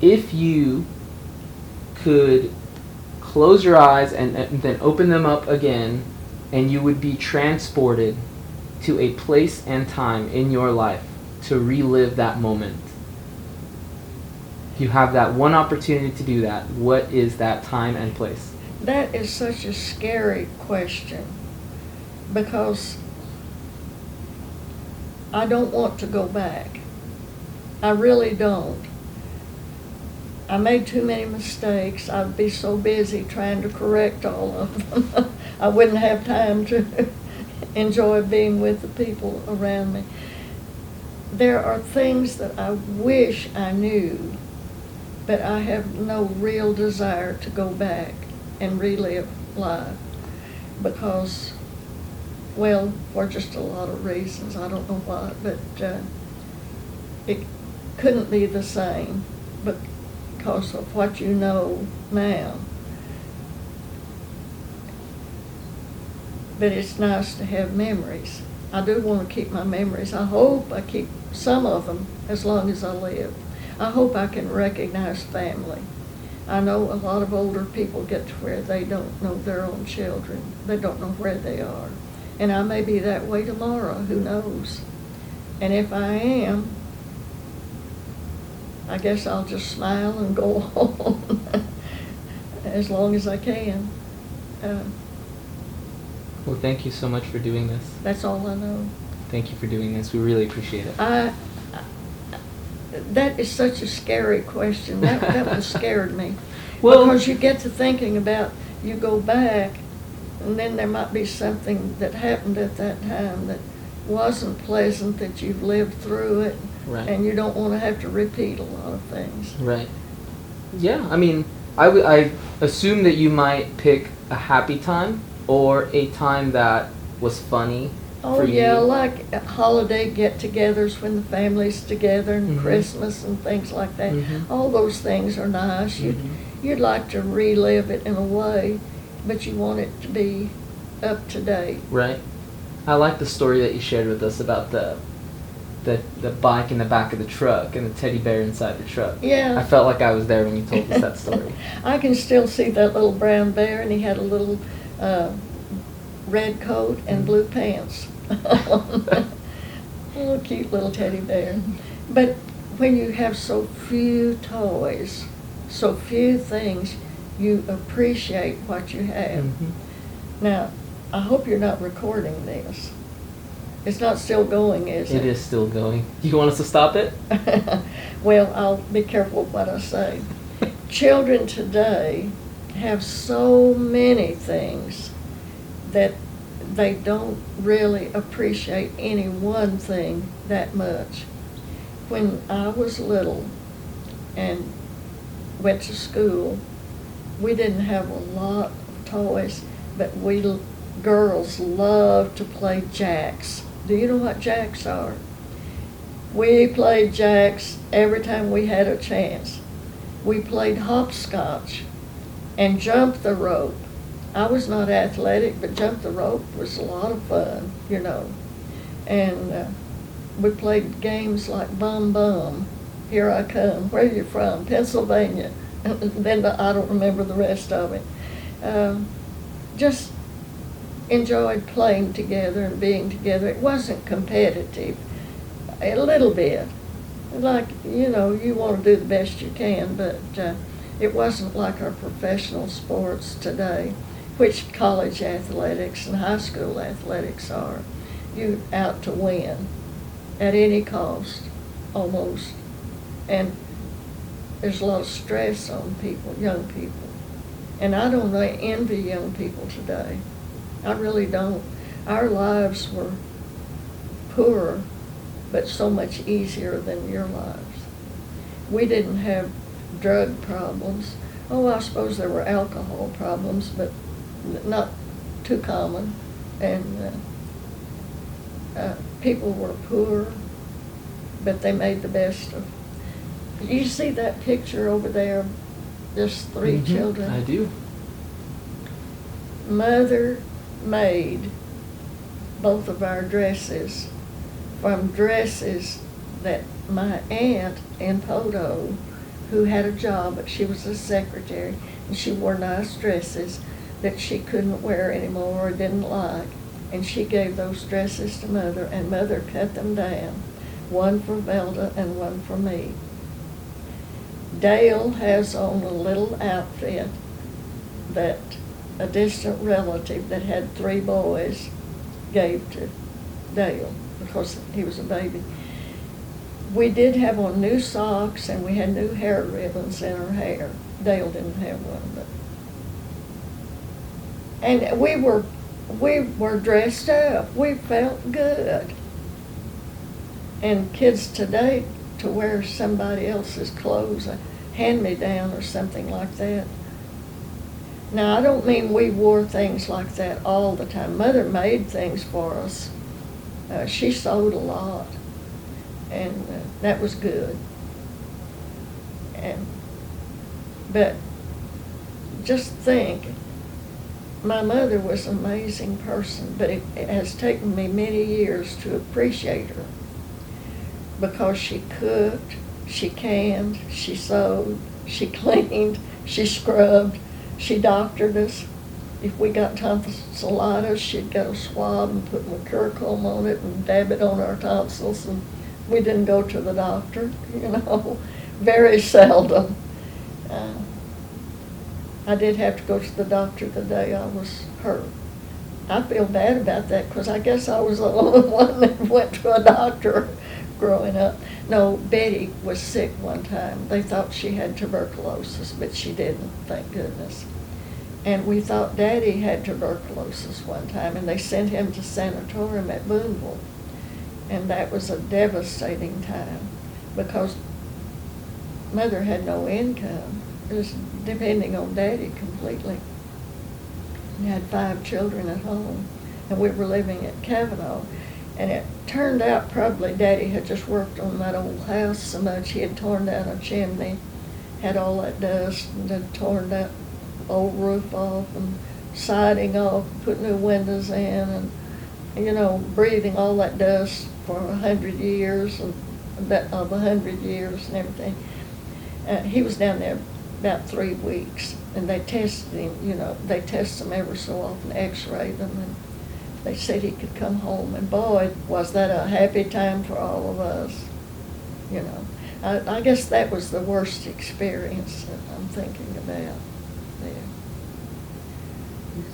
if you could close your eyes and then open them up again, and you would be transported to a place and time in your life to relive that moment. You have that one opportunity to do that. What is that time and place? That is such a scary question because I don't want to go back. I really don't. I made too many mistakes. I'd be so busy trying to correct all of them. I wouldn't have time to enjoy being with the people around me. There are things that I wish I knew, but I have no real desire to go back and relive life because, well, for just a lot of reasons. I don't know why, but it couldn't be the same because of what you know now. But it's nice to have memories. I do want to keep my memories. I hope I keep some of them as long as I live. I hope I can recognize family. I know a lot of older people get to where they don't know their own children. They don't know where they are. And I may be that way tomorrow, who knows? And if I am, I guess I'll just smile and go on as long as I can. Well, thank you so much for doing this. That's all I know. Thank you for doing this. We really appreciate it. That is such a scary question. That one scared me. Well, because you get to thinking about, you go back, and then there might be something that happened at that time that wasn't pleasant, that you've lived through it, right. And you don't want to have to repeat a lot of things. Right. Yeah, I mean, I assume that you might pick a happy time or a time that was funny. Oh, yeah, like holiday get-togethers when the family's together, and Mm-hmm. Christmas and things like that. Mm-hmm. All those things are nice. Mm-hmm. You'd like to relive it in a way, but you want it to be up to date. Right. I like the story that you shared with us about the bike in the back of the truck and the teddy bear inside the truck. Yeah. I felt like I was there when you told us that story. I can still see that little brown bear, and he had a little red coat and blue pants. Oh, cute little teddy bear. But when you have so few toys, so few things, you appreciate what you have. Mm-hmm. Now, I hope you're not recording this. It's not still going, is it? It is still going. You want us to stop it? Well, I'll be careful what I say. Children today have so many things that they don't really appreciate any one thing that much. When I was little and went to school, we didn't have a lot of toys, but we girls loved to play jacks. Do you know what jacks are? We played jacks every time we had a chance. We played hopscotch and jumped the rope. I was not athletic, but jump the rope was a lot of fun, you know. And we played games like Bum Bum, Here I Come, Where You From, Pennsylvania. Then I don't remember the rest of it. Just enjoyed playing together and being together. It wasn't competitive, a little bit. Like, you know, you want to do the best you can, but it wasn't like our professional sports today, which college athletics and high school athletics are. You out to win at any cost, almost. And there's a lot of stress on people, young people. And I don't envy young people today. I really don't. Our lives were poorer, but so much easier than your lives. We didn't have drug problems. Oh, I suppose there were alcohol problems, but not too common. And people were poor, but they made the best of. You see that picture over there? There's 3 children. I do. Mother made both of our dresses from dresses that my aunt in Poto who had a job, but she was a secretary, and she wore nice dresses that she couldn't wear anymore or didn't like. And she gave those dresses to Mother, and Mother cut them down, one for Velda and one for me. Dale has on a little outfit that a distant relative that had 3 boys gave to Dale because he was a baby. We did have on new socks, and we had new hair ribbons in her hair. Dale didn't have one, but. And we were dressed up. We felt good. And kids today, to wear somebody else's clothes, a hand-me-down or something like that. Now, I don't mean we wore things like that all the time. Mother made things for us. She sewed a lot, and that was good. But just think, my mother was an amazing person, but it has taken me many years to appreciate her because she cooked, she canned, she sewed, she cleaned, she scrubbed, she doctored us. If we got tonsillitis, she'd get a swab and put mercurochrome on it and dab it on our tonsils, and we didn't go to the doctor, very seldom. I did have to go to the doctor the day I was hurt. I feel bad about that because I guess I was the only one that went to a doctor growing up. No, Betty was sick one time. They thought she had tuberculosis, but she didn't, thank goodness. And we thought Daddy had tuberculosis one time, and they sent him to sanatorium at Boonville. And that was a devastating time because Mother had no income. It was depending on Daddy completely. We had 5 children at home, and we were living at Cavanaugh. And it turned out probably Daddy had just worked on that old house so much he had torn down a chimney, had all that dust, and then torn that old roof off and siding off, put new windows in, and breathing all that dust for 100 years and that of 100 years and everything. He was down there about 3 weeks, and they tested him. They test them ever so often, X-ray them, and they said he could come home. And boy, was that a happy time for all of us. I guess that was the worst experience that I'm thinking about there.